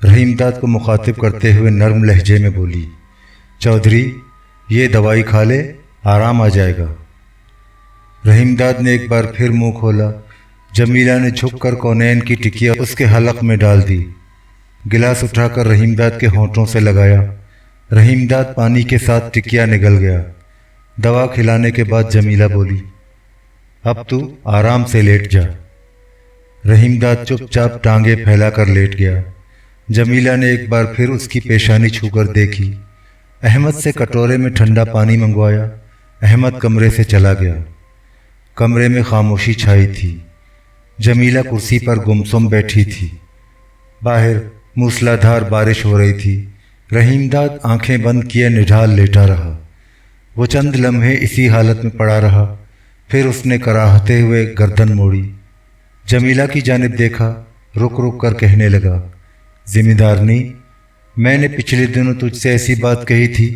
رحیم داد کو مخاطب کرتے ہوئے نرم لہجے میں بولی، چودھری یہ دوائی کھا لے، آرام آ جائے گا۔ رحیم داد نے ایک بار پھر منہ کھولا۔ جمیلہ نے جھک کر کونین کی ٹکیا اس کے حلق میں ڈال دی۔ گلاس اٹھا کر رحیم داد کے ہونٹوں سے لگایا۔ رحیم داد پانی کے ساتھ ٹکیا نگل گیا۔ دوا کھلانے کے بعد جمیلہ بولی، اب تو آرام سے لیٹ جا۔ رحیم داد چپ چاپ ٹانگیں پھیلا کر لیٹ گیا۔ جمیلہ نے ایک بار پھر اس کی پیشانی چھو کر دیکھی۔ احمد سے کٹورے میں ٹھنڈا پانی منگوایا۔ احمد کمرے سے چلا گیا۔ کمرے میں خاموشی چھائی تھی۔ جمیلہ کرسی پر گمسم بیٹھی تھی۔ باہر موسلا دھار بارش ہو رہی تھی۔ رحیم داد آنکھیں بند کیے نڈھال لیٹا رہا۔ وہ چند لمحے اسی حالت میں پڑا رہا، پھر اس نے کراہتے ہوئے گردن موڑی۔ جمیلہ کی جانب دیکھا، رک رک کر کہنے لگا، ذمہ دارنی، میں نے پچھلے دنوں تجھ سے ایسی بات کہی تھی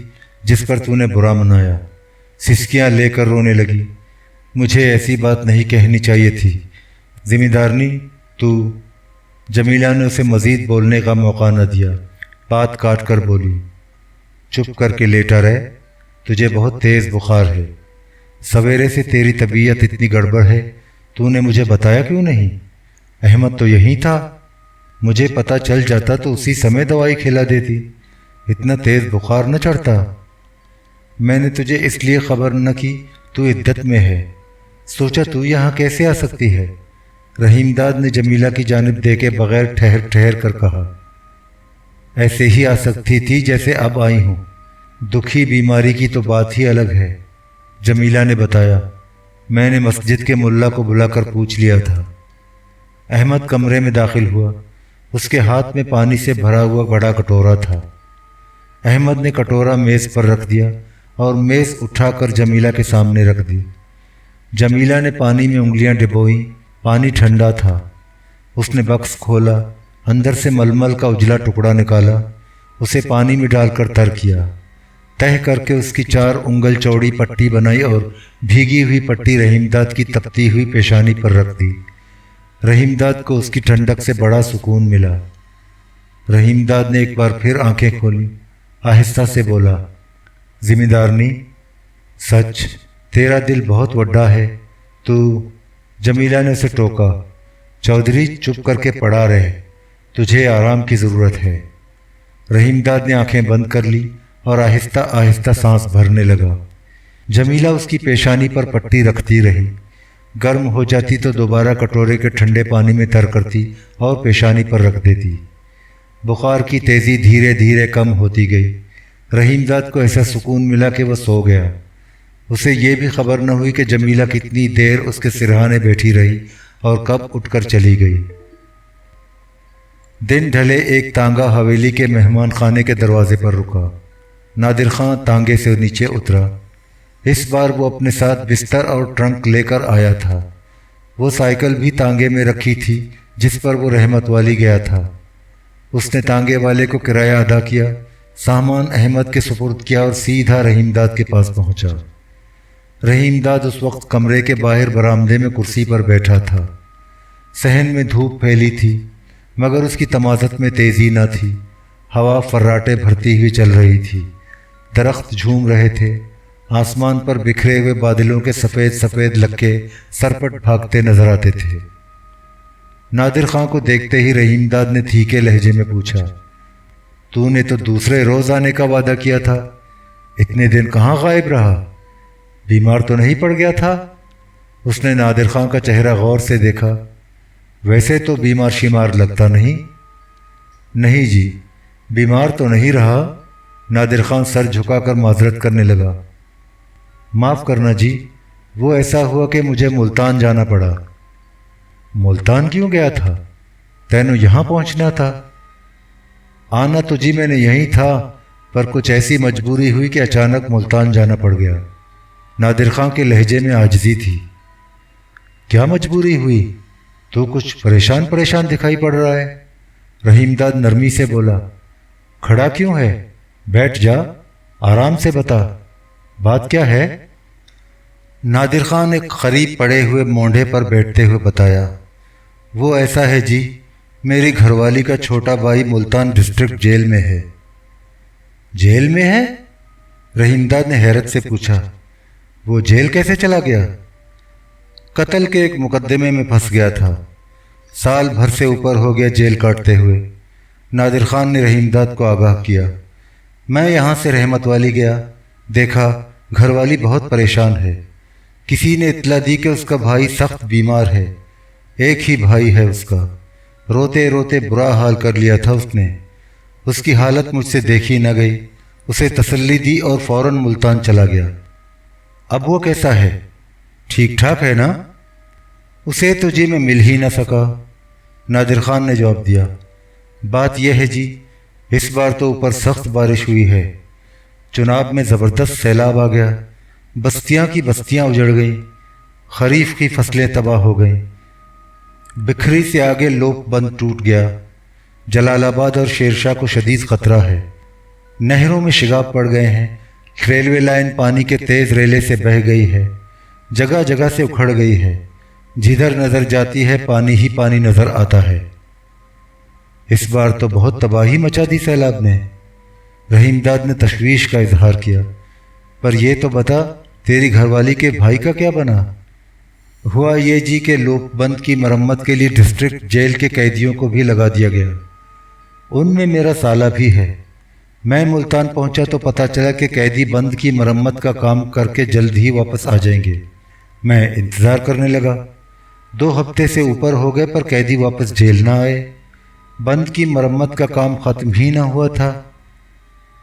جس پر تو نے برا منایا۔ سسکیاں لے کر رونے لگی۔ مجھے ایسی بات نہیں کہنی چاہیے تھی ذمہ دارنی، تو۔ جمیلہ نے اسے مزید بولنے کا موقع نہ دیا، بات کاٹ کر بولی، چپ کر کے لیٹا رہ، تجھے بہت تیز بخار ہے۔ سویرے سے تیری طبیعت اتنی گڑبڑ ہے، تو نے مجھے بتایا کیوں نہیں؟ احمد تو یہی تھا، مجھے پتہ چل جاتا تو اسی سمے دوائی کھلا دیتی، اتنا تیز بخار نہ چڑھتا۔ میں نے تجھے اس لیے خبر نہ کی، تو عدت میں ہے، سوچا تو یہاں کیسے آ سکتی ہے۔ رحیم داد نے جمیلہ کی جانب دیکھے بغیر ٹھہر ٹھہر کر کہا، ایسے ہی آ سکتی تھی جیسے اب آئی ہوں، دکھی بیماری کی تو بات ہی الگ ہے۔ جمیلہ نے بتایا، میں نے مسجد کے ملا کو بلا کر پوچھ لیا تھا۔ احمد کمرے میں داخل ہوا۔ اس کے ہاتھ میں پانی سے بھرا ہوا بڑا کٹورا تھا۔ احمد نے کٹورا میز پر رکھ دیا اور میز اٹھا کر جمیلہ کے سامنے رکھ دی۔ جمیلہ نے پانی میں انگلیاں ڈبوئیں، پانی ٹھنڈا تھا۔ اس نے بکس کھولا، اندر سے ململ کا اجلا ٹکڑا نکالا، اسے پانی میں ڈال کر تر کیا، تہہ کر کے اس کی 4 انگل چوڑی پٹی بنائی اور بھیگی ہوئی پٹی رحیم داد کی تپتی ہوئی پیشانی پر رکھ دی۔ رحیم داد کو اس کی ٹھنڈک سے بڑا سکون ملا۔ رحیم داد نے ایک بار پھر آنکھیں کھولیں، آہستہ سے بولا، ذمہ دارنی، سچ تیرا دل بہت وڈا ہے، تو۔ جمیلہ نے اسے ٹوکا، چودھری چپ کر کے پڑا رہے، تجھے آرام کی ضرورت ہے۔ رحیم داد نے آنکھیں بند کر لی اور آہستہ آہستہ سانس بھرنے لگا۔ جمیلہ اس کی پیشانی پر پٹی رکھتی رہی۔ گرم ہو جاتی تو دوبارہ کٹورے کے ٹھنڈے پانی میں تر کرتی اور پیشانی پر رکھ دیتی۔ بخار کی تیزی دھیرے دھیرے کم ہوتی گئی۔ رحیم داد کو ایسا سکون ملا کہ وہ سو گیا۔ اسے یہ بھی خبر نہ ہوئی کہ جمیلہ کتنی دیر اس کے سرہانے بیٹھی رہی اور کب اٹھ کر چلی گئی۔ دن ڈھلے ایک تانگا حویلی کے مہمان خانے کے دروازے پر رکا۔ نادر خان تانگے سے نیچے اترا۔ اس بار وہ اپنے ساتھ بستر اور ٹرنک لے کر آیا تھا۔ وہ سائیکل بھی تانگے میں رکھی تھی جس پر وہ رحمت والی گیا تھا۔ اس نے تانگے والے کو کرایہ ادا کیا، سامان احمد کے سپرد کیا اور سیدھا رحیم داد کے پاس پہنچا۔ رحیم داد اس وقت کمرے کے باہر برآمدے میں کرسی پر بیٹھا تھا۔ صحن میں دھوپ پھیلی تھی مگر اس کی تمازت میں تیزی نہ تھی۔ ہوا فراٹے بھرتی ہوئی چل رہی تھی، درخت جھوم رہے تھے، آسمان پر بکھرے ہوئے بادلوں کے سفید سفید لکے سرپٹ بھاگتے نظر آتے تھے۔ نادر خان کو دیکھتے ہی رحیم داد نے تھیکے لہجے میں پوچھا، تو نے تو دوسرے روز آنے کا وعدہ کیا تھا، اتنے دن کہاں غائب رہا؟ بیمار تو نہیں پڑ گیا تھا؟ اس نے نادر خان کا چہرہ غور سے دیکھا۔ ویسے تو بیمار شمار لگتا نہیں۔ نہیں جی، بیمار تو نہیں رہا۔ نادر خان سر جھکا کر معذرت کرنے لگا، معاف کرنا جی، وہ ایسا ہوا کہ مجھے ملتان جانا پڑا۔ ملتان کیوں گیا تھا؟ تینوں یہاں پہنچنا تھا۔ آنا تو جی میں نے یہیں تھا، پر کچھ ایسی مجبوری ہوئی کہ اچانک ملتان جانا پڑ گیا۔ نادر خان کے لہجے میں عاجزی تھی۔ کیا مجبوری ہوئی؟ تو کچھ پریشان پریشان دکھائی پڑ رہا ہے۔ رحیم داد نرمی سے بولا، کھڑا کیوں ہے؟ بیٹھ جا، آرام سے بتا، بات کیا ہے؟ نادر خان ایک قریب پڑے ہوئے مونڈے پر بیٹھتے ہوئے بتایا، وہ ایسا ہے جی، میری گھر والی کا چھوٹا بھائی ملتان ڈسٹرکٹ جیل میں ہے۔ جیل میں ہے؟ رحیم داد نے حیرت سے پوچھا۔ وہ جیل کیسے چلا گیا؟ قتل کے ایک مقدمے میں پھنس گیا تھا، سال بھر سے اوپر ہو گیا جیل کاٹتے ہوئے۔ نادر خان نے رحیم داد کو آگاہ کیا۔ میں یہاں سے رحمت والی گیا، دیکھا گھر والی بہت پریشان ہے۔ کسی نے اطلاع دی کہ اس کا بھائی سخت بیمار ہے، ایک ہی بھائی ہے اس کا۔ روتے روتے برا حال کر لیا تھا اس نے۔ اس کی حالت مجھ سے دیکھی نہ گئی، اسے تسلی دی اور فوراً ملتان چلا گیا۔ اب وہ کیسا ہے؟ ٹھیک ٹھاک ہے نا؟ اسے تو جی میں مل ہی نہ سکا، نادر خان نے جواب دیا۔ بات یہ ہے جی، اس بار تو اوپر سخت بارش ہوئی ہے، چناب میں زبردست سیلاب آ گیا، بستیاں کی بستیاں اجڑ گئیں، خریف کی فصلیں تباہ ہو گئیں، بکھری سے آگے لوپ بند ٹوٹ گیا۔ جلال آباد اور شیرشاہ کو شدید خطرہ ہے، نہروں میں شگاف پڑ گئے ہیں، ریلوے لائن پانی کے تیز ریلے سے بہہ گئی ہے، جگہ جگہ سے اکھڑ گئی ہے، جدھر نظر جاتی ہے پانی ہی پانی نظر آتا ہے۔ اس بار تو بہت تباہی مچا دی سیلاب نے، رحیم داد نے تشویش کا اظہار کیا۔ پر یہ تو بتا، تیری گھر والی کے بھائی کا کیا بنا؟ ہوا یہ جی کہ لوپ بند کی مرمت کے لیے ڈسٹرکٹ جیل کے قیدیوں کو بھی لگا دیا گیا، ان میں میرا سالہ بھی ہے۔ میں ملتان پہنچا تو پتہ چلا کہ قیدی بند کی مرمت کا کام کر کے جلد ہی واپس آ جائیں گے۔ میں انتظار کرنے لگا، 2 ہفتے سے اوپر ہو گئے پر قیدی واپس جیل نہ آئے، بند کی مرمت کا کام ختم ہی نہ ہوا تھا۔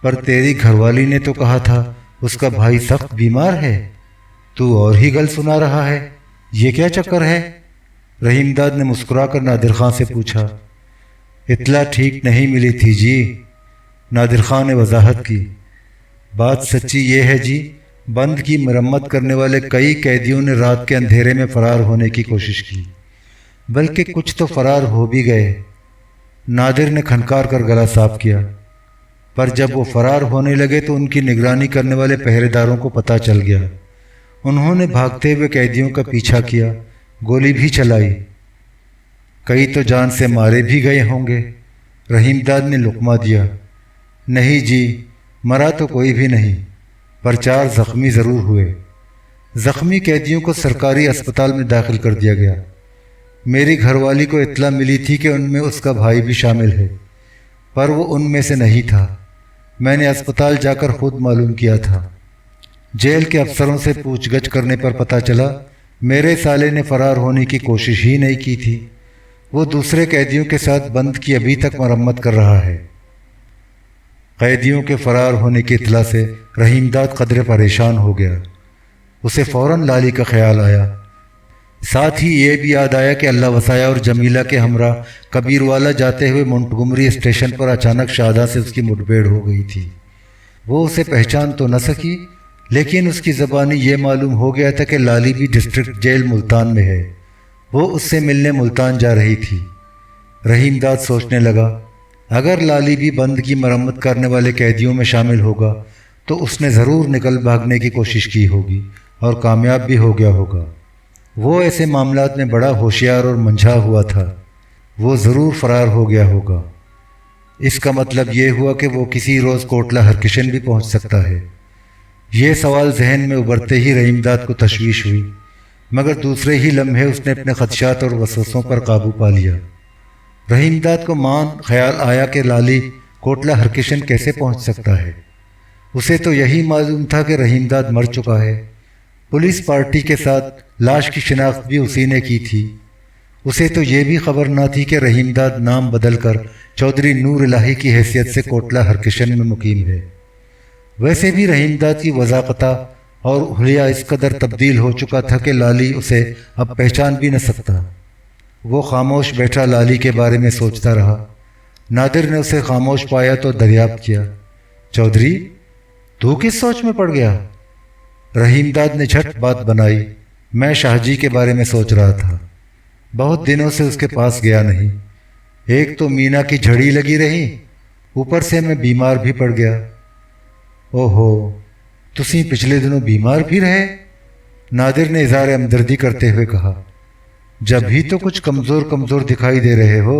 پر تیری گھر والی نے تو کہا تھا اس کا بھائی سخت بیمار ہے، تو اور ہی گل سنا رہا ہے، یہ کیا چکر ہے؟ رحیم داد نے مسکرا کر نادر خان سے پوچھا۔ اطلاع ٹھیک نہیں ملی تھی جی، نادر خان نے وضاحت کی۔ بات سچی یہ ہے جی، بند کی مرمت کرنے والے کئی قیدیوں نے رات کے اندھیرے میں فرار ہونے کی کوشش کی، بلکہ کچھ تو فرار ہو بھی گئے۔ نادر نے کھنکار کر گلا صاف کیا۔ پر جب وہ فرار ہونے لگے تو ان کی نگرانی کرنے والے پہرے داروں کو پتہ چل گیا، انہوں نے بھاگتے ہوئے قیدیوں کا پیچھا کیا، گولی بھی چلائی، کئی تو جان سے مارے بھی گئے ہوں گے۔ رحیم داد نے لقمہ دیا۔ نہیں جی، مرا تو کوئی بھی نہیں، پر 4 زخمی ضرور ہوئے۔ زخمی قیدیوں کو سرکاری اسپتال میں داخل کر دیا گیا۔ میری گھر والی کو اطلاع ملی تھی کہ ان میں اس کا بھائی بھی شامل ہے، پر وہ ان میں سے نہیں تھا۔ میں نے اسپتال جا کر خود معلوم کیا تھا۔ جیل کے افسروں سے پوچھ گچھ کرنے پر پتہ چلا میرے سالے نے فرار ہونے کی کوشش ہی نہیں کی تھی، وہ دوسرے قیدیوں کے ساتھ بند کی ابھی تک مرمت کر رہا ہے۔ قیدیوں کے فرار ہونے کی اطلاع سے رحیم داد قدرے پریشان ہو گیا۔ اسے فوراً لالی کا خیال آیا، ساتھ ہی یہ بھی یاد آیا کہ اللہ وسایا اور جمیلہ کے ہمراہ کبیر والا جاتے ہوئے مونٹگمری اسٹیشن پر اچانک شادہ سے اس کی مٹبھیڑ ہو گئی تھی۔ وہ اسے پہچان تو نہ سکی، لیکن اس کی زبانی یہ معلوم ہو گیا تھا کہ لالی بھی ڈسٹرکٹ جیل ملتان میں ہے، وہ اس سے ملنے ملتان جا رہی تھی۔ رحیم داد سوچنے لگا، اگر لالی بھی بند کی مرمت کرنے والے قیدیوں میں شامل ہوگا تو اس نے ضرور نکل بھاگنے کی کوشش کی ہوگی اور کامیاب بھی ہو گیا ہوگا۔ وہ ایسے معاملات میں بڑا ہوشیار اور منجھا ہوا تھا، وہ ضرور فرار ہو گیا ہوگا۔ اس کا مطلب یہ ہوا کہ وہ کسی روز کوٹلہ ہرکشن بھی پہنچ سکتا ہے۔ یہ سوال ذہن میں ابھرتے ہی رحیم داد کو تشویش ہوئی، مگر دوسرے ہی لمحے اس نے اپنے خدشات اور وسوسوں پر قابو پا لیا۔ رحیم داد کو خیال آیا کہ لالی کوٹلہ ہرکشن کیسے پہنچ سکتا ہے۔ اسے تو یہی معلوم تھا کہ رحیم داد مر چکا ہے، پولیس پارٹی کے ساتھ لاش کی شناخت بھی اسی نے کی تھی۔ اسے تو یہ بھی خبر نہ تھی کہ رحیم داد نام بدل کر چودھری نور الہی کی حیثیت سے کوٹلہ ہرکشن میں مقیم ہے۔ ویسے بھی رحیم داد کی وضاقتہ اور حلیہ اس قدر تبدیل ہو چکا تھا کہ لالی اسے اب پہچان بھی نہ سکتا۔ وہ خاموش بیٹھا لالی کے بارے میں سوچتا رہا۔ نادر نے اسے خاموش پایا تو دریافت کیا، چودھری تو کس سوچ میں پڑ گیا؟ رحیم داد نے جھٹ بات بنائی، میں شاہ جی کے بارے میں سوچ رہا تھا، بہت دنوں سے اس کے پاس گیا نہیں، ایک تو مینا کی جھڑی لگی رہی، اوپر سے میں بیمار بھی پڑ گیا۔ اوہو، تسی پچھلے دنوں بیمار بھی رہے؟ نادر نے اظہار ہمدردی کرتے ہوئے کہا، جب ہی تو کچھ کمزور کمزور دکھائی دے رہے ہو۔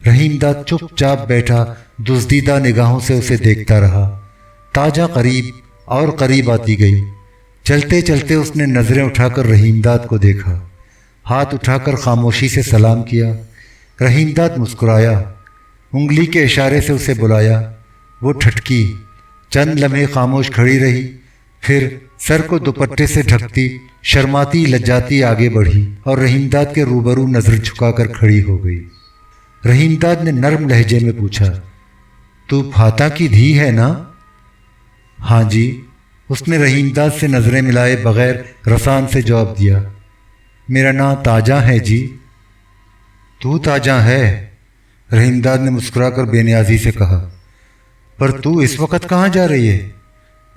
رحیم داد چپ چاپ بیٹھا دزدیدہ نگاہوں سے اسے دیکھتا رہا۔ تاجا قریب اور قریب آتی گئی۔ چلتے چلتے اس نے نظریں اٹھا کر رحیم داد کو دیکھا، ہاتھ اٹھا کر خاموشی سے سلام کیا۔ رحیم داد مسکرایا، انگلی کے اشارے سے اسے بلایا۔ وہ ٹھٹکی، چند لمحے خاموش کھڑی رہی، پھر سر کو دوپٹے سے ڈھکتی شرماتی لجاتی آگے بڑھی اور رحیم داد کے روبرو نظر جھکا کر کھڑی ہو گئی۔ رحیم داد نے نرم لہجے میں پوچھا، تو پھاتا کی دھی ہے نا؟ ہاں جی، اس نے رحیم داد سے نظریں ملائے بغیر رسان سے جواب دیا۔ میرا نام تاجا ہے جی۔ تو تاجا ہے؟ رحیم داد نے مسکرا کر بے نیازی سے کہا، پر تو اس وقت کہاں جا رہی ہے؟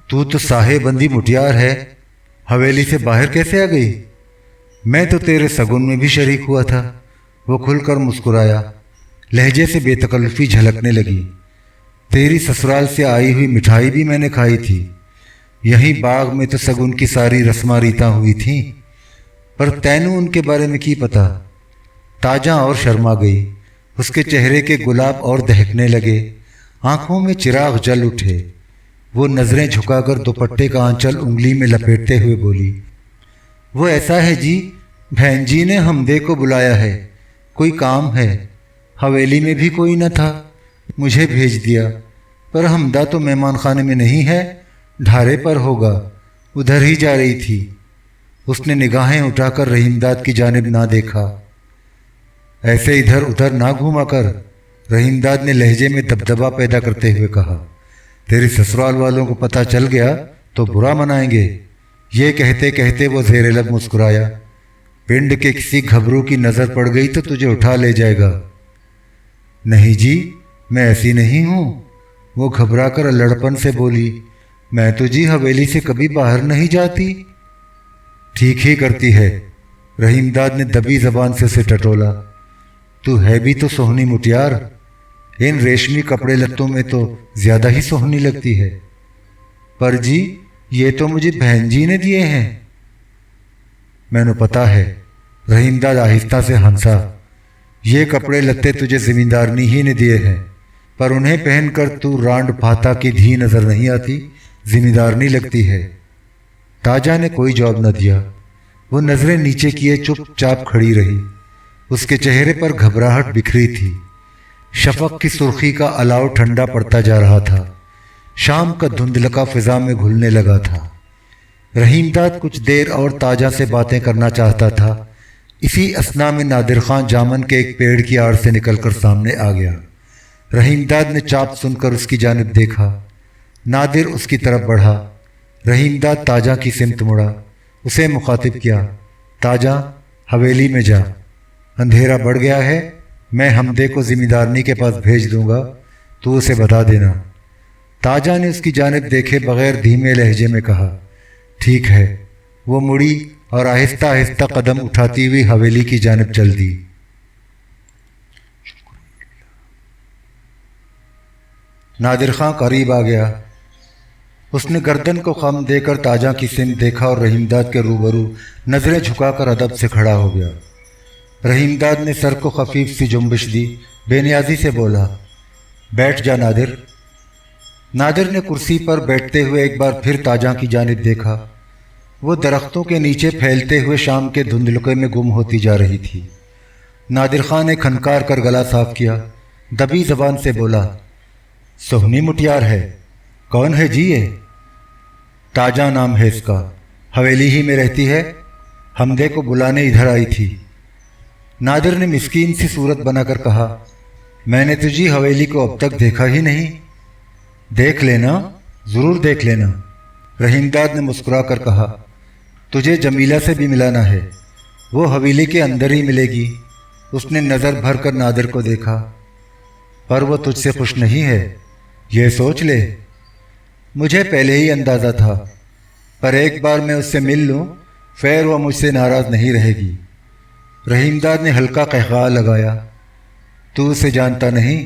تو ساہے بندی مٹیار ہے، حویلی سے باہر کیسے آ گئی؟ میں تو تیرے سگن میں بھی شریک ہوا تھا۔ وہ کھل کر مسکرایا، لہجے سے بے تکلفی جھلکنے لگی۔ تیری سسرال سے آئی ہوئی مٹھائی بھی میں نے کھائی تھی، یہیں باغ میں تو سگن کی ساری رسماں ریتاں ہوئی تھیں، پر تینوں ان کے بارے میں کی پتا؟ تاجا اور شرما گئی، اس کے چہرے کے گلاب اور دہکنے لگے، آنکھوں میں چراغ جل اٹھے۔ وہ نظریں جھکا کر دوپٹے کا آنچل انگلی میں لپیٹتے ہوئے بولی، وہ ایسا ہے جی، بہن جی نے حمدے کو بلایا ہے، کوئی کام ہے، حویلی میں بھی کوئی نہ تھا، مجھے بھیج دیا، پر حمدہ تو مہمان خانے میں نہیں ہے، ڈھارے پر ہوگا، ادھر ہی جا رہی تھی۔ اس نے نگاہیں اٹھا کر رحیم داد کی جانب نہ دیکھا۔ ایسے ادھر ادھر نہ گھوما کر، رحیم داد نے لہجے میں دبدبا پیدا کرتے ہوئے کہا، تیری سسرال والوں کو پتہ چل گیا تو برا منائیں گے۔ یہ کہتے کہتے وہ زیر لب مسکرایا، پنڈ کے کسی گھبرو کی نظر پڑ گئی تو تجھے اٹھا لے جائے گا۔ نہیں جی، میں ایسی نہیں ہوں، وہ گھبرا کر لڑپن سے بولی، میں تو جی حویلی سے کبھی باہر نہیں جاتی۔ ٹھیک ہی کرتی ہے، رحیم داد نے دبی زبان سے اسے ٹٹولا، تو ہے بھی تو سہنی مٹیار، ان ریشمی کپڑے لتوں میں تو زیادہ ہی سہنی لگتی ہے۔ پر جی یہ تو مجھے بہن جی نے دیے ہیں۔ میں نے پتا ہے، رحیم داد آہستہ سے ہنسا، یہ کپڑے لتے تجھے زمیندارنی ہی نے دیے ہیں، پر انہیں پہن کر تو رانڈ پھاتا کی دھی نظر نہیں آتی، زمیندارنی لگتی ہے۔ تاجا نے کوئی جواب نہ دیا، وہ نظریں نیچے کیے چپ چاپ کھڑی رہی، اس کے چہرے پر گھبراہٹ بکھری تھی۔ شفق کی سرخی کا الاؤ ٹھنڈا پڑتا جا رہا تھا، شام کا دھندلکا فضا میں گھلنے لگا تھا۔ رحیم داد کچھ دیر اور تاجا سے باتیں کرنا چاہتا تھا، اسی اثنا میں نادر خان جامن کے ایک پیڑ کی آڑ سے نکل کر سامنے آ گیا۔ رحیم داد نے چاپ سن کر اس کی جانب دیکھا، نادر اس کی طرف بڑھا۔ رحیم داد تاجا کی سمت مڑا، اسے مخاطب کیا، تاجا حویلی میں جا، اندھیرا بڑھ گیا ہے، میں حمدے کو زمیندارنی کے پاس بھیج دوں گا، تو اسے بتا دینا۔ تاجا نے اس کی جانب دیکھے بغیر دھیمے لہجے میں کہا، ٹھیک ہے۔ وہ مڑی اور آہستہ آہستہ قدم اٹھاتی ہوئی حویلی کی جانب چل دی۔ نادر خان قریب آ گیا، اس نے گردن کو خم دے کر تاجا کی سمت دیکھا اور رحیم داد کے روبرو نظریں جھکا کر ادب سے کھڑا ہو گیا۔ رحیم داد نے سر کو خفیف سی جنبش دی، بے نیازی سے بولا، بیٹھ جا نادر۔ نادر نے کرسی پر بیٹھتے ہوئے ایک بار پھر تاجا کی جانب دیکھا، وہ درختوں کے نیچے پھیلتے ہوئے شام کے دھندلکے میں گم ہوتی جا رہی تھی۔ نادر خان نے کھنکار کر گلا صاف کیا، دبی زبان سے بولا، سہنی مٹیار ہے؟ کون ہے جی یہ؟ تاجا نام ہے اس کا، حویلی ہی میں رہتی ہے، حمدے کو بلانے ادھر آئی تھی۔ نادر نے مسکین سی صورت بنا کر کہا، میں نے تجھی حویلی کو اب تک دیکھا ہی نہیں۔ دیکھ لینا، ضرور دیکھ لینا، رحیم داد نے مسکرا کر کہا، تجھے جمیلہ سے بھی ملانا ہے، وہ حویلی کے اندر ہی ملے گی۔ اس نے نظر بھر کر نادر کو دیکھا، پر وہ تجھ سے خوش نہیں ہے، یہ سوچ لے۔ مجھے پہلے ہی اندازہ تھا، پر ایک بار میں اس سے مل لوں، پھر وہ مجھ سے ناراض نہیں رہے گی۔ رحیم داد نے ہلکا قہقہا لگایا، تو اسے جانتا نہیں،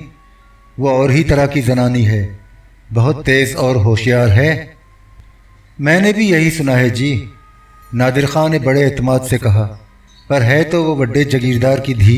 وہ اور ہی طرح کی زنانی ہے، بہت تیز اور ہوشیار ہے۔ میں نے بھی یہی سنا ہے جی، نادر خان نے بڑے اعتماد سے کہا، پر ہے تو وہ بڑے جگیردار کی دھی،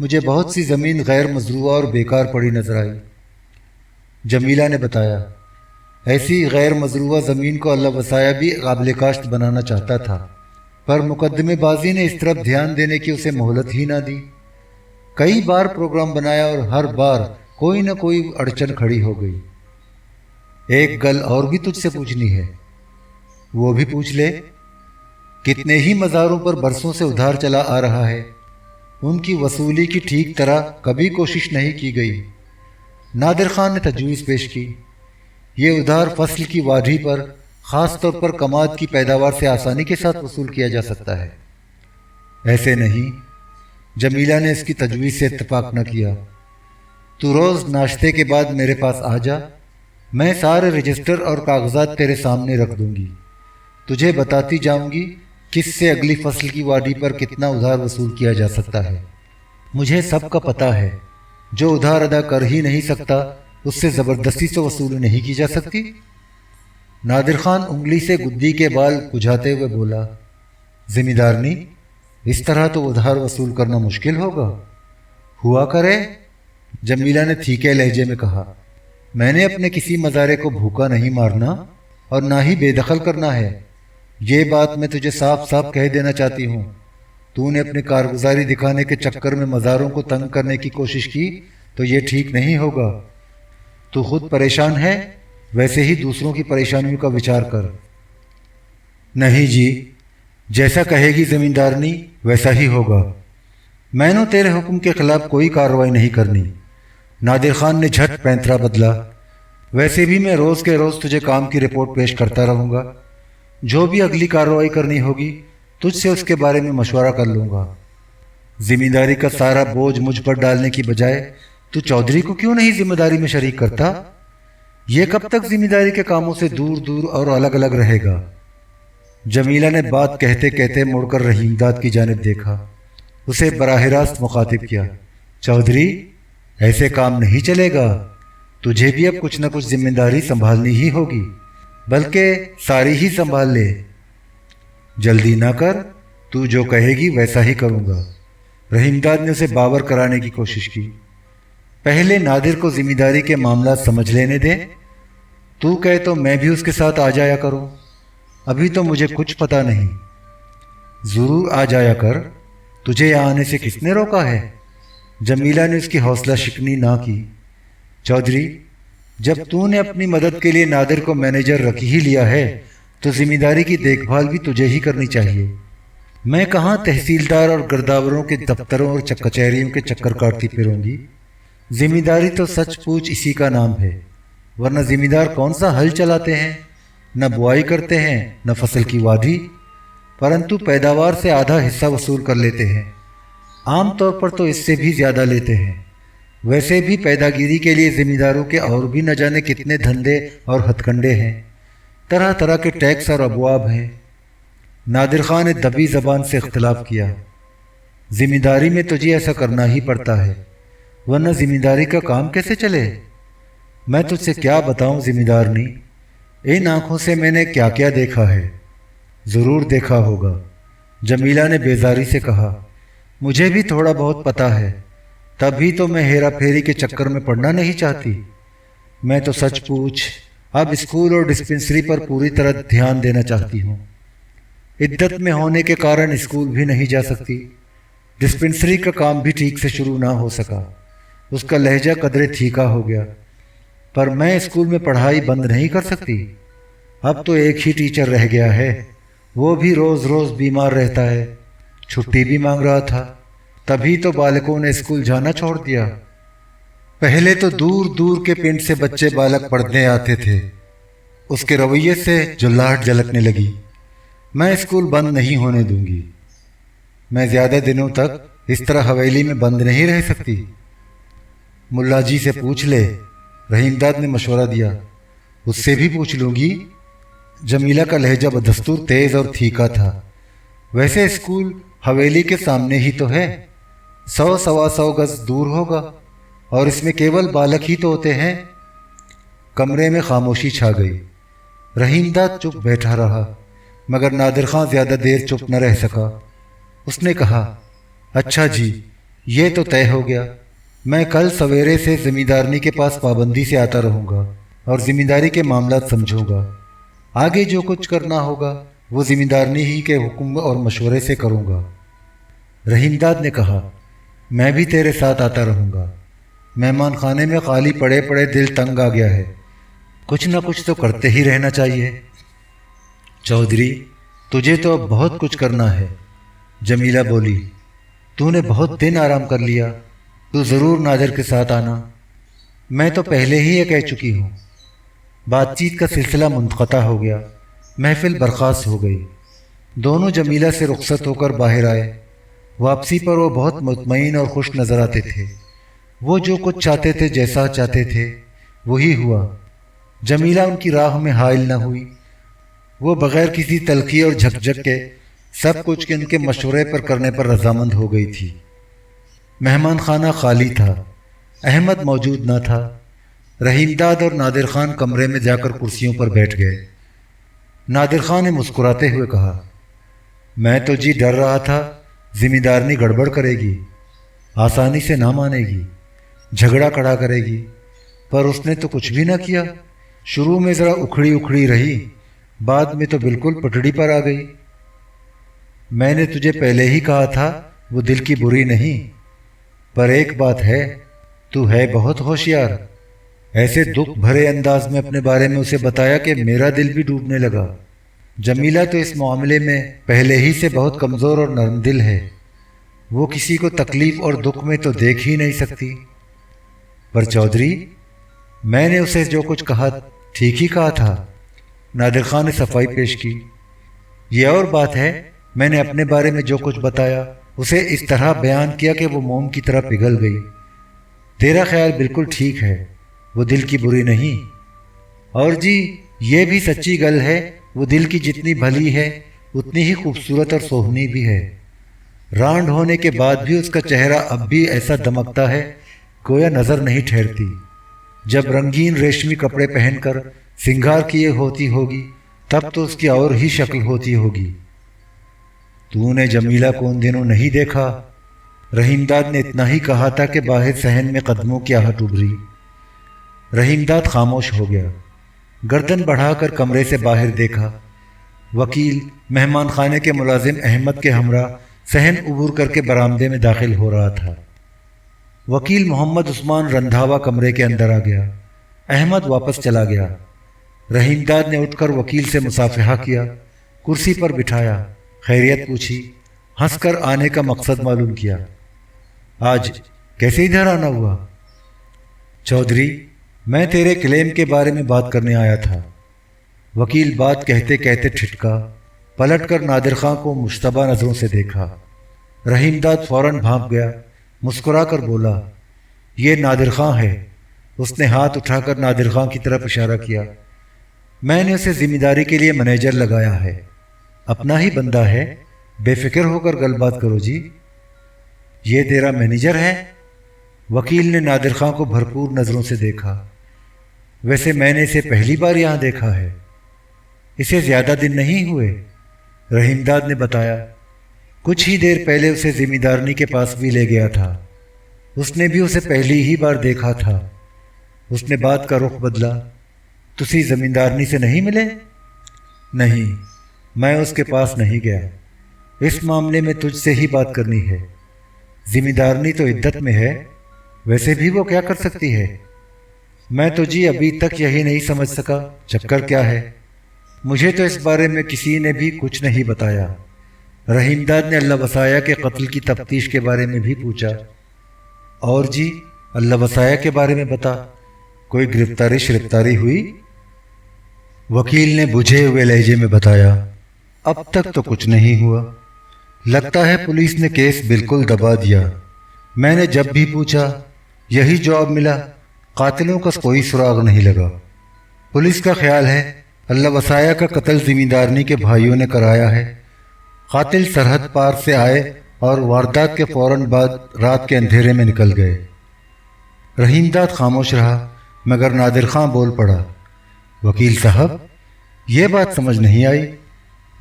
مجھے بہت سی زمین غیر مزروعہ اور بیکار پڑی نظر آئی۔ جمیلہ نے بتایا، ایسی غیر مزروعہ زمین کو اللہ وسایہ بھی قابل کاشت بنانا چاہتا تھا، پر مقدمے بازی نے اس طرف دھیان دینے کی اسے مہلت ہی نہ دی۔ کئی بار پروگرام بنایا اور ہر بار کوئی نہ کوئی اڑچن کھڑی ہو گئی۔ ایک گل اور بھی تجھ سے پوچھنی ہے، وہ بھی پوچھ لے۔ کتنے ہی مزاروں پر برسوں سے ادھار چلا آ رہا ہے، ان کی وصولی کی ٹھیک طرح کبھی کوشش نہیں کی گئی۔ نادر خان نے تجویز پیش کی، یہ ادھار فصل کی وادی پر خاص طور پر کماد کی پیداوار سے آسانی کے ساتھ وصول کیا جا سکتا ہے۔ ایسے نہیں، جمیلہ نے اس کی تجویز سے اتفاق نہ کیا۔ تو روز ناشتے کے بعد میرے پاس آ جا، میں سارے رجسٹر اور کاغذات تیرے سامنے رکھ دوں گی، تجھے بتاتی جاؤں گی کس سے اگلی فصل کی وادی پر کتنا ادھار وصول کیا جا سکتا ہے۔ مجھے سب کا پتہ ہے، جو ادھار ادا کر ہی نہیں سکتا اس سے زبردستی سے وصولی نہیں کی جا سکتی۔ نادر خان انگلی سے گدی کے بال کھجاتے ہوئے بولا، ذمہ دارنی، اس طرح تو ادھار وصول کرنا مشکل ہوگا۔ ہوا کرے، جمیلہ نے تھیکے لہجے میں کہا، میں نے اپنے کسی مزارے کو بھوکا نہیں مارنا اور نہ ہی بے دخل کرنا ہے۔ یہ بات میں تجھے صاف صاف کہہ دینا چاہتی ہوں۔ تو نے اپنے کارگزاری دکھانے کے چکر میں مزاروں کو تنگ کرنے کی کوشش کی تو یہ ٹھیک نہیں ہوگا۔ تو خود پریشان ہے، ویسے ہی دوسروں کی پریشانیوں کا وچار کر۔ نہیں جی، جیسا کہے گی زمیندارنی ویسا ہی ہوگا۔ میں نے تیرے حکم کے خلاف کوئی کارروائی نہیں کرنی۔ نادر خان نے جھٹ پینترا بدلا، ویسے بھی میں روز کے روز تجھے کام کی رپورٹ پیش کرتا رہوں گا۔ جو بھی اگلی کارروائی کرنی ہوگی تجھ سے اس کے بارے میں مشورہ کر لوں گا۔ ذمہ داری کا سارا بوجھ مجھ پر ڈالنے کی بجائے تو چودھری کو کیوں نہیں ذمہ داری میں شریک کرتا؟ یہ کب تک ذمہ داری کے کاموں سے دور دور اور الگ الگ رہے گا؟ جمیلہ نے بات کہتے کہتے مڑ کر رحیم داد کی جانب دیکھا، اسے براہ راست مخاطب کیا، چودھری ایسے کام نہیں چلے گا، تجھے بھی اب کچھ نہ کچھ ذمہ داری سنبھالنی ہی ہوگی، بلکہ ساری ہی سنبھال لے۔ جلدی نہ کر، تو جو کہے گی ویسا ہی کروں گا۔ رحیم داد نے اسے باور کرانے کی کوشش کی، پہلے نادر کو ذمہ داری کے معاملات سمجھ لینے دے، تو کہے تو میں بھی اس کے ساتھ آ جایا کروں، ابھی تو مجھے کچھ پتہ نہیں۔ ضرور آ جایا کر، تجھے یہاں آنے سے کس نے روکا ہے؟ جمیلہ نے اس کی حوصلہ شکنی نہ کی۔ چودھری، جب تو نے اپنی مدد کے لیے نادر کو مینیجر رکھ ہی لیا ہے تو ذمہ داری کی دیکھ بھال بھی تجھے ہی کرنی چاہیے۔ میں کہاں تحصیلدار اور گرداوروں کے دفتروں اور کچہریوں کے چکر کاٹتی پھروں گی۔ ذمہ داری تو سچ پوچھ اسی کا نام ہے، ورنہ ذمہ دار کون سا ہل چلاتے ہیں، نہ بوائی کرتے ہیں نہ فصل کی وادی، پرنتو پیداوار سے آدھا حصہ وصول کر لیتے ہیں، عام طور پر تو اس سے بھی زیادہ لیتے ہیں۔ ویسے بھی پیداگیری کے لیے ذمہ داروں کے اور بھی نہ جانے کتنے دھندے اور ہتھ کنڈے ہیں، طرح طرح کے ٹیکس اور ابواب ہیں۔ نادر خان نے دبی زبان سے اختلاف کیا، ذمہ داری میں تجھے ایسا کرنا ہی پڑتا ہے، ورنہ ذمہ داری کا کام کیسے چلے؟ میں تجھ سے کیا بتاؤں ذمہ دارنی، ان آنکھوں سے میں نے کیا کیا دیکھا ہے۔ ضرور دیکھا ہوگا، جمیلہ نے بیزاری سے کہا، مجھے بھی تھوڑا بہت پتہ ہے، تبھی تو میں ہیرا پھیری کے چکر میں پڑنا نہیں چاہتی۔ میں تو سچ پوچھ اب اسکول اور ڈسپنسری پر پوری طرح دھیان دینا چاہتی ہوں۔ عدت میں ہونے کے کارن اسکول بھی نہیں جا سکتی، ڈسپنسری کا کام بھی ٹھیک سے شروع نہ ہو سکا، اس کا لہجہ قدرے تھیکا ہو گیا، پر میں اسکول میں پڑھائی بند نہیں کر سکتی۔ اب تو ایک ہی ٹیچر رہ گیا ہے، وہ بھی روز روز بیمار رہتا ہے، چھٹی بھی مانگ رہا تھا، تبھی تو بالکوں نے اسکول جانا چھوڑ دیا۔ پہلے تو دور دور کے پنڈ سے بچے بالک پڑھنے آتے تھے، اس کے رویے سے جلاہٹ جھلکنے لگی۔ میں اسکول بند نہیں ہونے دوں گی، میں زیادہ دنوں تک اس طرح حویلی میں بند نہیں رہ سکتی۔ ملا جی سے پوچھ لے، رحیم داد نے مشورہ دیا۔ اس سے بھی پوچھ لوں گی۔ جمیلہ کا لہجہ بدستور تیز اور تھیکا تھا۔ ویسے اسکول حویلی کے سامنے ہی تو ہے، 100-125 گز دور ہوگا، اور اس میں کیول بالک ہی تو ہوتے ہیں۔ کمرے میں خاموشی چھا گئی۔ رحیم داد چپ بیٹھا رہا، مگر نادر خان زیادہ دیر چپ نہ رہ سکا۔ اس نے کہا، اچھا جی، یہ تو طے ہو گیا، میں کل سویرے سے زمیندارنی کے پاس پابندی سے آتا رہوں گا اور زمینداری کے معاملات سمجھوں گا۔ آگے جو کچھ کرنا ہوگا وہ زمیندارنی ہی کے حکم اور مشورے سے کروں گا۔ رحیم داد نے کہا، میں بھی تیرے ساتھ آتا رہوں گا۔ مہمان خانے میں خالی پڑے پڑے دل تنگ آ گیا ہے، کچھ نہ کچھ تو کرتے ہی رہنا چاہیے۔ چودھری، تجھے تو اب بہت کچھ کرنا ہے۔ جمیلہ بولی، تو نے بہت دن آرام کر لیا، تو ضرور نادر کے ساتھ آنا۔ میں تو پہلے ہی یہ کہہ چکی ہوں۔ بات چیت کا سلسلہ منقطع ہو گیا، محفل برخاست ہو گئی۔ دونوں جمیلہ سے رخصت ہو کر باہر آئے۔ واپسی پر وہ بہت مطمئن اور خوش نظر آتے تھے۔ وہ جو کچھ چاہتے تھے، جیسا چاہتے تھے وہی ہوا۔ جمیلہ ان کی راہ میں حائل نہ ہوئی۔ وہ بغیر کسی تلخی اور جھکجھک کے سب کچھ ان کے مشورے پر کرنے پر رضامند ہو گئی تھی۔ مہمان خانہ خالی تھا، احمد موجود نہ تھا۔ رحیم داد اور نادر خان کمرے میں جا کر کرسیوں پر بیٹھ گئے۔ نادر خان نے مسکراتے ہوئے کہا، میں تو جی ڈر رہا تھا زمیندارنی گڑبڑ کرے گی، آسانی سے نہ مانے گی، جھگڑا کھڑا کرے گی، پر اس نے تو کچھ بھی نہ کیا۔ شروع میں ذرا اکھڑی اکھڑی رہی، بعد میں تو بالکل پٹڑی پر آ گئی۔ میں نے تجھے پہلے ہی کہا تھا وہ دل کی بری نہیں، پر ایک بات ہے، تو ہے بہت ہوشیار۔ ایسے دکھ بھرے انداز میں اپنے بارے میں اسے بتایا کہ میرا دل بھی ڈوبنے لگا۔ جمیلہ تو اس معاملے میں پہلے ہی سے بہت کمزور اور نرم دل ہے، وہ کسی کو تکلیف اور دکھ میں تو دیکھ ہی نہیں سکتی۔ پر چودھری، میں نے اسے جو کچھ کہا ٹھیک ہی کہا تھا۔ نادر خان نے صفائی پیش کی، یہ اور بات ہے، میں نے اپنے بارے میں جو کچھ بتایا اسے اس طرح بیان کیا کہ وہ موم کی طرح پگھل گئی۔ تیرا خیال بالکل ٹھیک ہے، وہ دل کی بری نہیں۔ اور جی یہ بھی سچی گل ہے، وہ دل کی جتنی بھلی ہے اتنی ہی خوبصورت اور سوہنی بھی ہے۔ رانڈ ہونے کے بعد بھی اس کا چہرہ اب بھی ایسا دمکتا ہے گویا نظر نہیں ٹھہرتی۔ جب رنگین ریشمی کپڑے پہن کر سنگھار کیے ہوتی ہوگی تب تو اس کی اور ہی شکل ہوتی ہوگی۔ تو نے جمیلہ کو ان دنوں نہیں دیکھا؟ رحیم داد نے اتنا ہی کہا تھا کہ باہر صحن میں قدموں کی آہٹ ابھری۔ رحیم داد خاموش ہو گیا، گردن بڑھا کر کمرے سے باہر دیکھا۔ وکیل مہمان خانے کے ملازم احمد کے ہمراہ صحن عبور کر کے برآمدے میں داخل ہو رہا تھا۔ وکیل محمد عثمان رندھاوا کمرے کے اندر آ گیا، احمد واپس چلا گیا۔ رحیم داد نے اٹھ کر وکیل سے مصافحہ کیا، کرسی پر بٹھایا، خیریت پوچھی، ہنس کر آنے کا مقصد معلوم کیا۔ آج کیسے ادھر آنا ہوا؟ چودھری، میں تیرے کلیم کے بارے میں بات کرنے آیا تھا۔ وکیل بات کہتے کہتے ٹھٹکا، پلٹ کر نادر خان کو مشتبہ نظروں سے دیکھا۔ رحیم داد فوراً بھانپ گیا، مسکرا کر بولا، یہ نادر خان ہے۔ اس نے ہاتھ اٹھا کر نادر خان کی طرف اشارہ کیا۔ میں نے اسے ذمہ داری کے لیے منیجر لگایا ہے، اپنا ہی بندہ ہے، بے فکر ہو کر گل بات کرو جی۔ یہ تیرا مینیجر ہے؟ وکیل نے نادر خان کو بھرپور نظروں سے دیکھا۔ ویسے میں نے اسے پہلی بار یہاں دیکھا ہے، اسے زیادہ دن نہیں ہوئے، رحیم داد نے بتایا۔ کچھ ہی دیر پہلے اسے ذمہ دارنی کے پاس بھی لے گیا تھا، اس نے بھی اسے پہلی ہی بار دیکھا تھا۔ اس نے بات کا رخ بدلا، تسی زمیندارنی سے نہیں ملے؟ نہیں، میں اس کے پاس نہیں گیا، اس معاملے میں تجھ سے ہی بات کرنی ہے۔ ذمہ دارنی تو عدت میں ہے، ویسے بھی وہ کیا کر سکتی ہے؟ میں تو جی ابھی تک یہی نہیں سمجھ سکا چکر کیا ہے، مجھے تو اس بارے میں کسی نے بھی کچھ نہیں بتایا۔ رحیم داد نے اللہ وسایا کے قتل کی تفتیش کے بارے میں بھی پوچھا۔ اور جی اللہ وسایا کے بارے میں بتا، کوئی گرفتاری شرفتاری ہوئی؟ وکیل نے بجھے ہوئے لہجے میں بتایا، اب تک تو کچھ نہیں ہوا، لگتا ہے پولیس نے کیس بالکل دبا دیا۔ میں نے جب بھی پوچھا یہی جواب ملا، قاتلوں کا کوئی سراغ نہیں لگا۔ پولیس کا خیال ہے اللہ وسایا کا قتل ذمہ دارنی کے بھائیوں نے کرایا ہے۔ قاتل سرحد پار سے آئے اور واردات کے فوراً بعد رات کے اندھیرے میں نکل گئے۔ رحیم داد خاموش رہا، مگر نادر خان بول پڑا، وکیل صاحب یہ بات سمجھ نہیں آئی،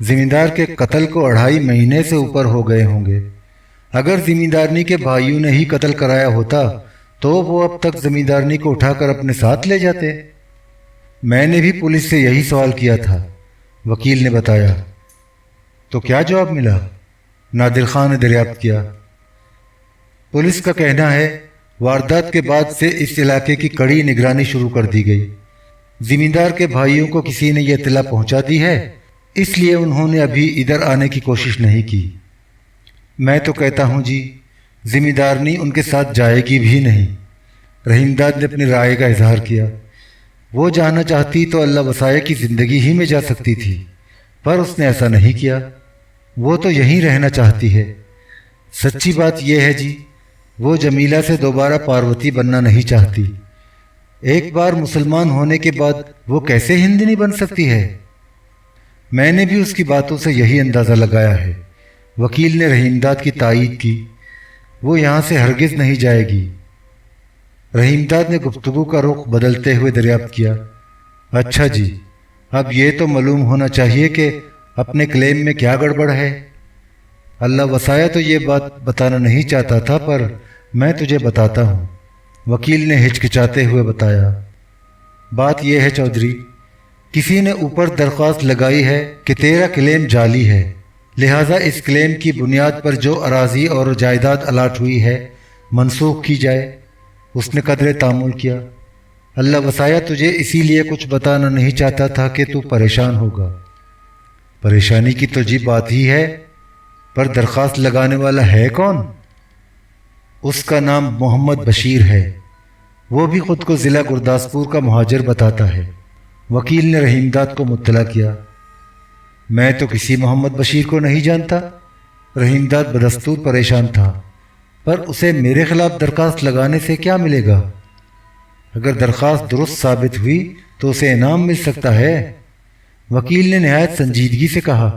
ذمہ دار کے قتل کو 2.5 مہینے سے اوپر ہو گئے ہوں گے، اگر زمیندارنی کے بھائیوں نے ہی قتل کرایا ہوتا تو وہ اب تک زمیندارنی کو اٹھا کر اپنے ساتھ لے جاتے۔ میں نے بھی پولیس سے یہی سوال کیا تھا، وکیل نے بتایا۔ تو کیا جواب ملا؟ نادر خان نے دریافت کیا۔ پولیس کا کہنا ہے واردات کے بعد سے اس علاقے کی کڑی نگرانی شروع کر دی گئی۔ زمیندار کے بھائیوں کو کسی نے یہ اطلاع پہنچا دی ہے، اس لیے انہوں نے ابھی ادھر آنے کی کوشش نہیں کی۔ میں تو کہتا ہوں جی، زمیندارنی ان کے ساتھ جائے گی بھی نہیں۔ رحیم داد نے اپنی رائے کا اظہار کیا۔ وہ جانا چاہتی تو اللہ وسائے کی زندگی ہی میں جا سکتی تھی، پر اس نے ایسا نہیں کیا۔ وہ تو یہیں رہنا چاہتی ہے۔ سچی بات یہ ہے جی، وہ جمیلہ سے دوبارہ پاروتی بننا نہیں چاہتی۔ ایک بار مسلمان ہونے کے بعد وہ کیسے ہندنی بن سکتی ہے؟ میں نے بھی اس کی باتوں سے یہی اندازہ لگایا ہے۔ وکیل نے رحیم داد کی تائید کی۔ وہ یہاں سے ہرگز نہیں جائے گی۔ رحیم داد نے گفتگو کا رخ بدلتے ہوئے دریافت کیا۔ اچھا جی، اب یہ تو معلوم ہونا چاہیے کہ اپنے کلیم میں کیا گڑبڑ ہے۔ اللہ وسایا تو یہ بات بتانا نہیں چاہتا تھا، پر میں تجھے بتاتا ہوں، وکیل نے ہچکچاتے ہوئے بتایا۔ بات یہ ہے چودھری، کسی نے اوپر درخواست لگائی ہے کہ تیرا کلیم جعلی ہے، لہٰذا اس کلیم کی بنیاد پر جو اراضی اور جائیداد الاٹ ہوئی ہے منسوخ کی جائے۔ اس نے قدرے تامل کیا۔ اللہ وسایا تجھے اسی لیے کچھ بتانا نہیں چاہتا تھا کہ تو پریشان ہوگا۔ پریشانی کی تو جی بات ہی ہے، پر درخواست لگانے والا ہے کون؟ اس کا نام محمد بشیر ہے، وہ بھی خود کو ضلع گرداسپور کا مہاجر بتاتا ہے۔ وکیل نے رحیم داد کو مطلع کیا۔ میں تو کسی محمد بشیر کو نہیں جانتا۔ رحیم داد بدستور پریشان تھا، پر اسے میرے خلاف درخواست لگانے سے کیا ملے گا؟ اگر درخواست درست ثابت ہوئی تو اسے انعام مل سکتا ہے۔ وکیل نے نہایت سنجیدگی سے کہا،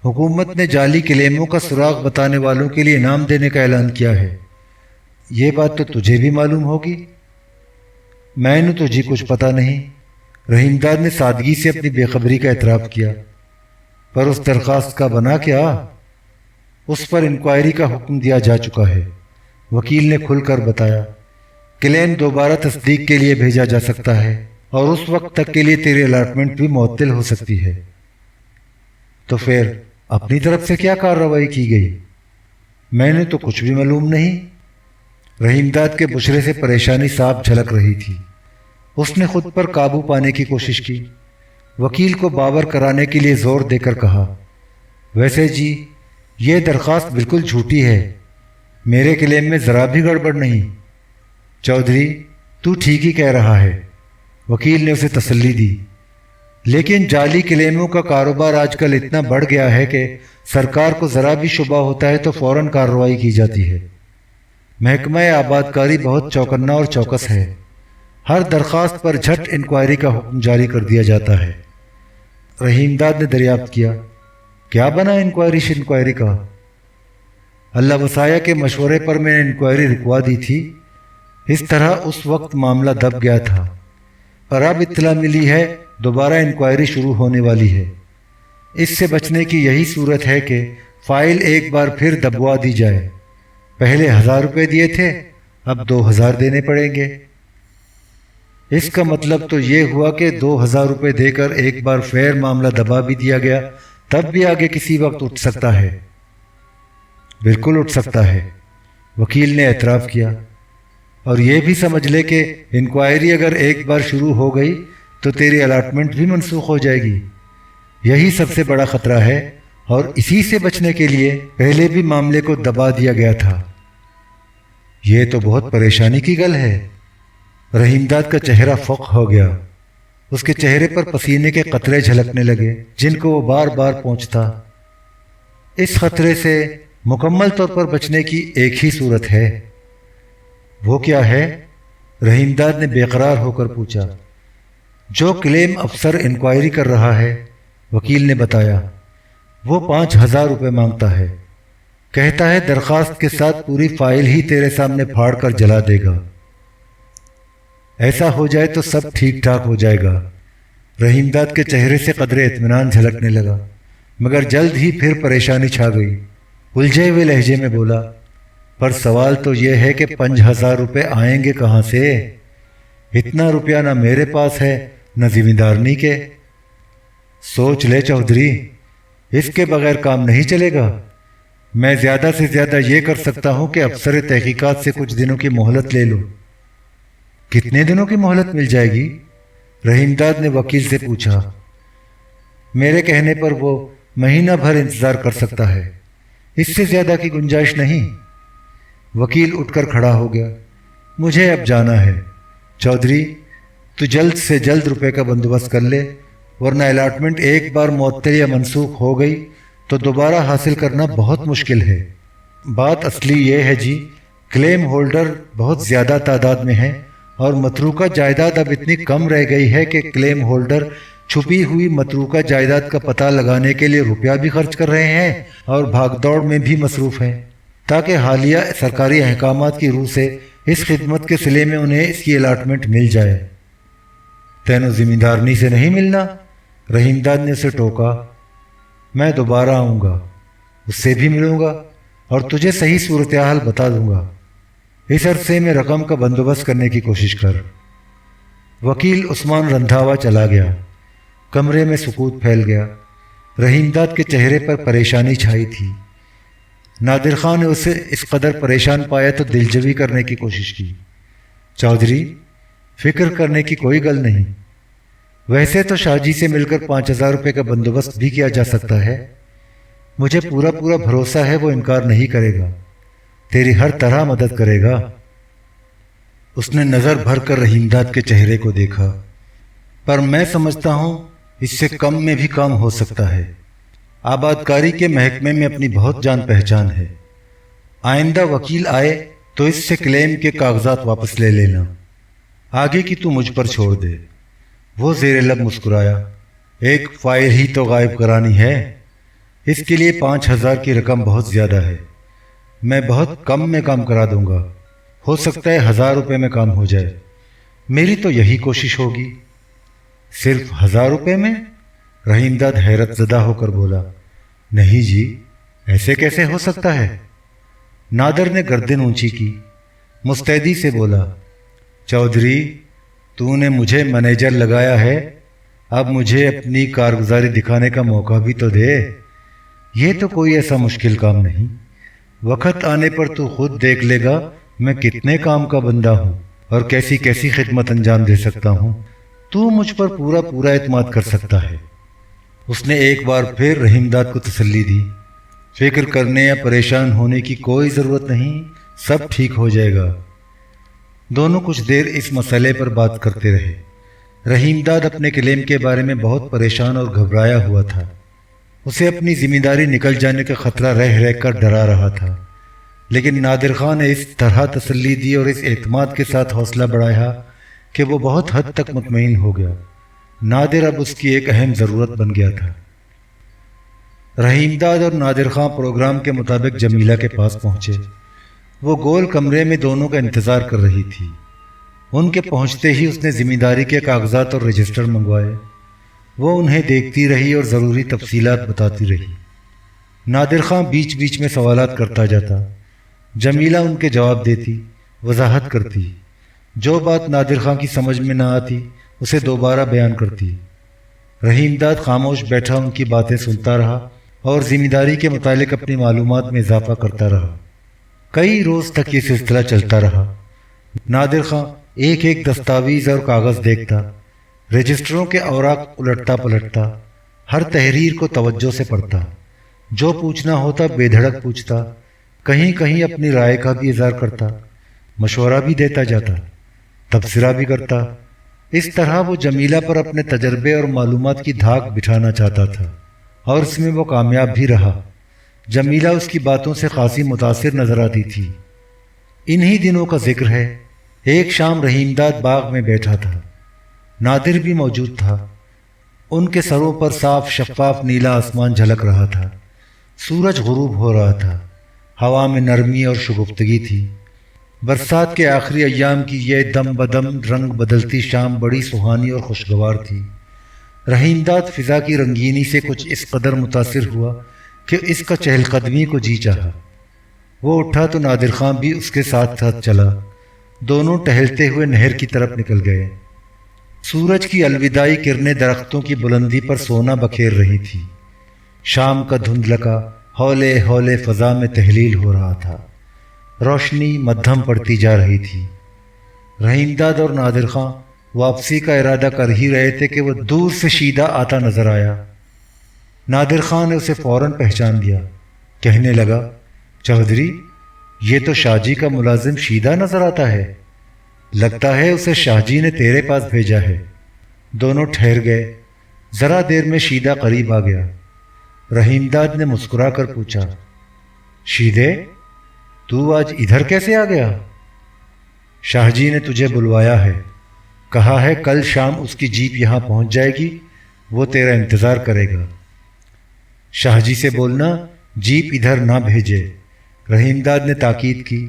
حکومت نے جعلی کلیموں کا سراغ بتانے والوں کے لیے انعام دینے کا اعلان کیا ہے۔ یہ بات تو تجھے بھی معلوم ہوگی۔ میں نے تو جی کچھ پتہ نہیں۔ رحیم داد نے سادگی سے اپنی بے خبری کا اعتراف کیا۔ پر اس درخواست کا بنا کیا؟ اس پر انکوائری کا حکم دیا جا چکا ہے، وکیل نے کھل کر بتایا۔ کلیم دوبارہ تصدیق کے لیے بھیجا جا سکتا ہے، اور اس وقت تک کے لیے تیری الاٹمنٹ بھی معطل ہو سکتی ہے۔ تو پھر اپنی طرف سے کیا کارروائی کی گئی؟ میں نے تو کچھ بھی معلوم نہیں۔ رحیم داد کے بشرے سے پریشانی صاف جھلک رہی تھی۔ اس نے خود پر قابو پانے کی کوشش کی۔ وکیل کو باور کرانے کے لیے زور دے کر کہا، ویسے جی یہ درخواست بالکل جھوٹی ہے، میرے کلیم میں ذرا بھی گڑبڑ نہیں۔ چودھری تو ٹھیک ہی کہہ رہا ہے، وکیل نے اسے تسلی دی، لیکن جعلی کلیموں کا کاروبار آج کل اتنا بڑھ گیا ہے کہ سرکار کو ذرا بھی شبہ ہوتا ہے تو فوراً کارروائی کی جاتی ہے۔ محکمہ آباد کاری بہت چوکنا اور چوکس ہے، ہر درخواست پر جھٹ انکوائری کا حکم جاری کر دیا جاتا ہے۔ رحیم داد نے دریافت کیا، کیا بنا انکوائری کا؟ اللہ وسایا کے مشورے پر میں نے انکوائری رکوا دی تھی۔ اس طرح اس وقت معاملہ دب گیا تھا، پر اب اطلاع ملی ہے دوبارہ انکوائری شروع ہونے والی ہے۔ اس سے بچنے کی یہی صورت ہے کہ فائل ایک بار پھر دبوا دی جائے۔ پہلے 1000 روپے دیے تھے، اب 2000 دینے پڑیں گے۔ اس کا مطلب تو یہ ہوا کہ 2000 روپے دے کر ایک بار پھر معاملہ دبا بھی دیا گیا، تب بھی آگے کسی وقت اٹھ سکتا ہے۔ بالکل اٹھ سکتا ہے، وکیل نے اعتراف کیا۔ اور یہ بھی سمجھ لے کہ انکوائری اگر ایک بار شروع ہو گئی تو تیری الاٹمنٹ بھی منسوخ ہو جائے گی۔ یہی سب سے بڑا خطرہ ہے، اور اسی سے بچنے کے لیے پہلے بھی معاملے کو دبا دیا گیا تھا۔ یہ تو بہت پریشانی کی گل ہے۔ رحیم داد کا چہرہ فق ہو گیا۔ اس کے چہرے پر پسینے کے قطرے جھلکنے لگے جن کو وہ بار بار پونچھتا۔ اس خطرے سے مکمل طور پر بچنے کی ایک ہی صورت ہے۔ وہ کیا ہے؟ رحیم داد نے بے قرار ہو کر پوچھا۔ جو کلیم افسر انکوائری کر رہا ہے، وکیل نے بتایا، وہ 5000 روپے مانگتا ہے۔ کہتا ہے درخواست کے ساتھ پوری فائل ہی تیرے سامنے پھاڑ کر جلا دے گا۔ ایسا ہو جائے تو سب ٹھیک ٹھاک ہو جائے گا۔ رحیم داد کے چہرے سے قدرے اطمینان جھلکنے لگا، مگر جلد ہی پھر پریشانی چھا گئی۔ الجھے ہوئے لہجے میں بولا، پر سوال تو یہ ہے کہ 5,000 روپے آئیں گے کہاں سے؟ اتنا روپیہ نہ میرے پاس ہے نہ ذمہ دارنی کے۔ سوچ لے چودھری، اس کے بغیر کام نہیں چلے گا۔ میں زیادہ سے زیادہ یہ کر سکتا ہوں کہ افسر تحقیقات سے کچھ دنوں کی مہلت لے لوں۔ کتنے دنوں کی مہلت مل جائے گی؟ رحیم داد نے وکیل سے پوچھا۔ میرے کہنے پر وہ مہینہ بھر انتظار کر سکتا ہے، اس سے زیادہ کی گنجائش نہیں۔ وکیل اٹھ کر کھڑا ہو گیا۔ مجھے اب جانا ہے چودھری، تو جلد سے جلد روپے کا بندوبست کر لے، ورنہ الاٹمنٹ ایک بار معطل یا منسوخ ہو گئی تو دوبارہ حاصل کرنا بہت مشکل ہے۔ بات اصلی یہ ہے جی، کلیم ہولڈر بہت زیادہ تعداد میں ہیں اور متروکہ جائیداد اب اتنی کم رہ گئی ہے کہ کلیم ہولڈر چھپی ہوئی متروکہ جائیداد کا پتہ لگانے کے لیے روپیہ بھی خرچ کر رہے ہیں اور بھاگ دوڑ میں بھی مصروف ہیں، تاکہ حالیہ سرکاری احکامات کی روح سے اس خدمت کے صلے میں انہیں اس کی الاٹمنٹ مل جائے۔ تینوں ذمہ دارنی سے نہیں ملنا؟ رحیم داد نے اسے ٹوکا۔ میں دوبارہ آؤں گا، اس سے بھی ملوں گا اور تجھے صحیح صورتحال بتا دوں گا۔ اس عرصے میں رقم کا بندوبست کرنے کی کوشش کر۔ وکیل عثمان رندھاوا چلا گیا۔ کمرے میں سکوت پھیل گیا۔ رحیم داد کے چہرے پر پریشانی چھائی تھی۔ نادر خان نے اسے اس قدر پریشان پایا تو دلجوی کرنے کی کوشش کی۔ چودھری، فکر کرنے کی کوئی گل نہیں، ویسے تو شاہ جی سے مل کر 5,000 روپے کا بندوبست بھی کیا جا سکتا ہے۔ مجھے پورا بھروسہ ہے وہ انکار نہیں کرے گا، تیری ہر طرح مدد کرے گا۔ اس نے نظر بھر کر رحیم داد کے چہرے کو دیکھا۔ پر میں سمجھتا ہوں اس سے کم میں بھی کام ہو سکتا ہے۔ آبادکاری کے محکمے میں اپنی بہت جان پہچان ہے۔ آئندہ وکیل آئے تو اس سے کلیم کے کاغذات واپس لے لینا، آگے کی تو مجھ پر چھوڑ دے۔ وہ زیر لب مسکرایا۔ ایک فائل ہی تو غائب کرانی ہے، اس کے لیے 5,000 کی رقم بہت زیادہ ہے۔ میں بہت کم میں کام کرا دوں گا، ہو سکتا ہے 1,000 روپے میں کام ہو جائے۔ میری تو یہی کوشش ہوگی۔ صرف 1,000 روپے میں؟ رحیم داد حیرت زدہ ہو کر بولا۔ نہیں جی، ایسے کیسے ہو سکتا ہے؟ نادر نے گردن اونچی کی، مستعدی سے بولا، چودھری تو نے مجھے مینیجر لگایا ہے، اب مجھے اپنی کارگزاری دکھانے کا موقع بھی تو دے۔ یہ تو کوئی ایسا مشکل کام نہیں، وقت آنے پر تو خود دیکھ لے گا میں کتنے کام کا بندہ ہوں اور کیسی کیسی خدمت انجام دے سکتا ہوں۔ تو مجھ پر پورا اعتماد کر سکتا ہے۔ اس نے ایک بار پھر رحیم داد کو تسلی دی۔ فکر کرنے یا پریشان ہونے کی کوئی ضرورت نہیں، سب ٹھیک ہو جائے گا۔ دونوں کچھ دیر اس مسئلے پر بات کرتے رہے۔ رحیم داد اپنے کلیم کے بارے میں بہت پریشان اور گھبرایا ہوا تھا۔ اسے اپنی ذمہ داری نکل جانے کا خطرہ رہ کر ڈرا رہا تھا، لیکن نادر خان نے اس طرح تسلی دی اور اس اعتماد کے ساتھ حوصلہ بڑھایا کہ وہ بہت حد تک مطمئن ہو گیا۔ نادر اب اس کی ایک اہم ضرورت بن گیا تھا۔ رحیم داد اور نادر خان پروگرام کے مطابق جمیلہ کے پاس پہنچے۔ وہ گول کمرے میں دونوں کا انتظار کر رہی تھی۔ ان کے پہنچتے ہی اس نے ذمہ داری کے کاغذات اور رجسٹر منگوائے۔ وہ انہیں دیکھتی رہی اور ضروری تفصیلات بتاتی رہی۔ نادر خان بیچ بیچ میں سوالات کرتا جاتا، جمیلہ ان کے جواب دیتی، وضاحت کرتی۔ جو بات نادر خان کی سمجھ میں نہ آتی اسے دوبارہ بیان کرتی۔ رحیم داد خاموش بیٹھا ان کی باتیں سنتا رہا اور ذمہ داری کے متعلق اپنی معلومات میں اضافہ کرتا رہا۔ کئی روز تک یہ سلسلہ چلتا رہا۔ نادر خان ایک ایک دستاویز اور کاغذ دیکھتا، رجسٹروں کے اوراق الٹتا پلٹتا، ہر تحریر کو توجہ سے پڑھتا، جو پوچھنا ہوتا بے دھڑک پوچھتا، کہیں کہیں اپنی رائے کا بھی اظہار کرتا، مشورہ بھی دیتا جاتا، تبصرہ بھی کرتا۔ اس طرح وہ جمیلہ پر اپنے تجربے اور معلومات کی دھاک بٹھانا چاہتا تھا اور اس میں وہ کامیاب بھی رہا۔ جمیلہ اس کی باتوں سے خاصی متاثر نظر آتی تھی۔ انہی دنوں کا ذکر ہے، ایک شام رحیم داد باغ میں بیٹھا تھا۔ نادر بھی موجود تھا۔ ان کے سروں پر صاف شفاف نیلا آسمان جھلک رہا تھا۔ سورج غروب ہو رہا تھا۔ ہوا میں نرمی اور شگفتگی تھی۔ برسات کے آخری ایام کی یہ دم بدم رنگ بدلتی شام بڑی سہانی اور خوشگوار تھی۔ رحیم داد فضا کی رنگینی سے کچھ اس قدر متاثر ہوا کہ اس کا چہل قدمی کو جی چاہا۔ وہ اٹھا تو نادر خان بھی اس کے ساتھ ساتھ چلا۔ دونوں ٹہلتے ہوئے نہر کی طرف نکل گئے۔ سورج کی الوداعی کرنیں درختوں کی بلندی پر سونا بکھیر رہی تھی۔ شام کا دھندلکا ہولے ہولے فضا میں تحلیل ہو رہا تھا۔ روشنی مدھم پڑتی جا رہی تھی۔ رحیم داد اور نادر خان واپسی کا ارادہ کر ہی رہے تھے کہ وہ دور سے شیدہ آتا نظر آیا۔ نادر خان نے اسے فوراً پہچان لیا۔ کہنے لگا، چودھری، یہ تو شاہ جی کا ملازم شیدہ نظر آتا ہے۔ لگتا ہے اسے شاہ جی نے تیرے پاس بھیجا ہے۔ دونوں ٹھہر گئے۔ ذرا دیر میں شیدہ قریب آ گیا۔ رحیم داد نے مسکرا کر پوچھا، شیدے، تو آج ادھر کیسے آ گیا؟ شاہ جی نے تجھے بلوایا ہے، کہا ہے کل شام اس کی جیپ یہاں پہنچ جائے گی، وہ تیرا انتظار کرے گا۔ شاہ جی سے بولنا جیپ ادھر نہ بھیجے۔ رحیم داد نے تاکید کی۔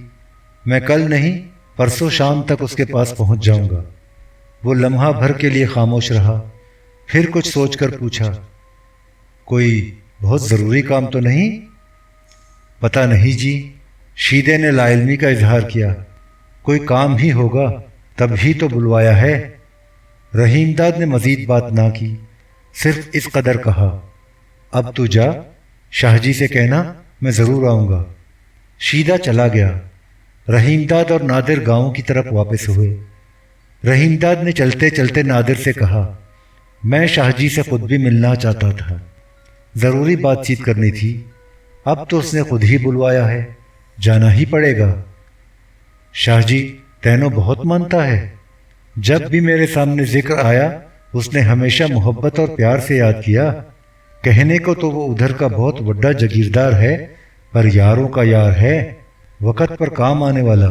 میں کل نہیں پرسوں شام تک اس کے پاس پہنچ جاؤں گا۔ وہ لمحہ بھر کے لیے خاموش رہا، پھر کچھ سوچ کر پوچھا، کوئی بہت ضروری کام تو نہیں؟ پتہ نہیں جی، شیدے نے لا علمی کا اظہار کیا۔ کوئی کام ہی ہوگا، تب ہی تو بلوایا ہے۔ رحیم داد نے مزید بات نہ کی، صرف اس قدر کہا، اب تو جا، شاہ جی سے کہنا میں ضرور آؤں گا۔ شیدہ چلا گیا۔ رحیم داد اور نادر گاؤں کی طرف واپس ہوئے۔ رحیم داد نے چلتے چلتے نادر سے کہا، میں شاہ جی سے خود بھی ملنا چاہتا تھا، ضروری بات چیت کرنی تھی۔ اب تو اس نے خود ہی بلوایا ہے، جانا ہی پڑے گا۔ شاہ جی تینوں بہت مانتا ہے، جب بھی میرے سامنے ذکر آیا اس نے ہمیشہ محبت اور پیار سے یاد کیا۔ کہنے کو تو وہ ادھر کا بہت بڑا جگیردار ہے، پر یاروں کا یار ہے، وقت پر کام آنے والا۔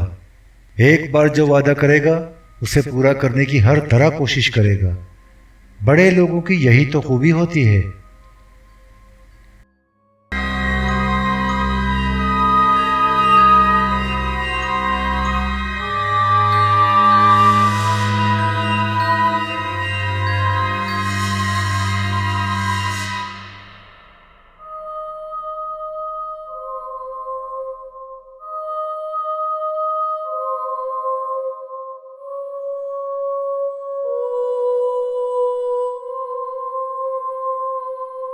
ایک بار جو وعدہ کرے گا اسے پورا کرنے کی ہر طرح کوشش کرے گا۔ بڑے لوگوں کی یہی تو خوبی ہوتی ہے،